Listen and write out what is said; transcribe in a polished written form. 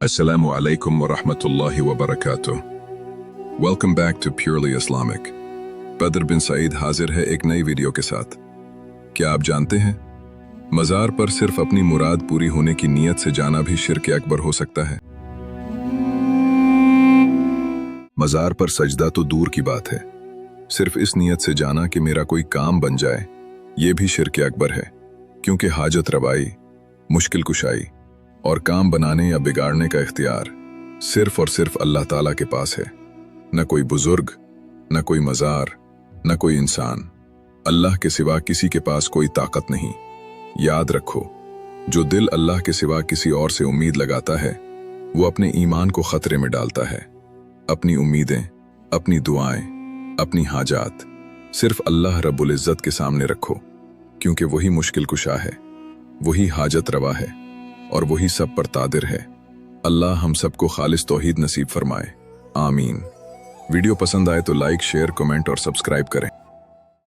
Assalamu alaikum wa rahmatullahi wa barakatuh. Welcome back to Purely Islamic. बदर बिन सईद हाजिर है एक नई वीडियो के साथ। क्या आप जानते हैं मज़ार पर सिर्फ अपनी मुराद पूरी होने की नीयत से जाना भी शिर्क अकबर हो सकता है। मज़ार पर सजदा तो दूर की बात है, सिर्फ इस नीयत से जाना कि मेरा कोई काम बन जाए, ये भी शिर्क अकबर है, क्योंकि हाजत रवाई, मुश्किल कुशाई और काम बनाने या बिगाड़ने का इख्तियार सिर्फ और सिर्फ अल्लाह ताला के पास है। न कोई बुजुर्ग, न कोई मज़ार, न कोई इंसान, अल्लाह के सिवा किसी के पास कोई ताकत नहीं। याद रखो, जो दिल अल्लाह के सिवा किसी और से उम्मीद लगाता है वो अपने ईमान को खतरे में डालता है। अपनी उम्मीदें, अपनी दुआएं, अपनी हाजात सिर्फ अल्लाह रब्बुल इज़्ज़त के सामने रखो, क्योंकि वही मुश्किल कुशा है, वही हाजत रवा है और वही सब पर तादिर है। अल्लाह हम सबको खालिस तौहीद नसीब फरमाए, आमीन। वीडियो पसंद आए तो लाइक, शेयर, कमेंट और सब्सक्राइब करें।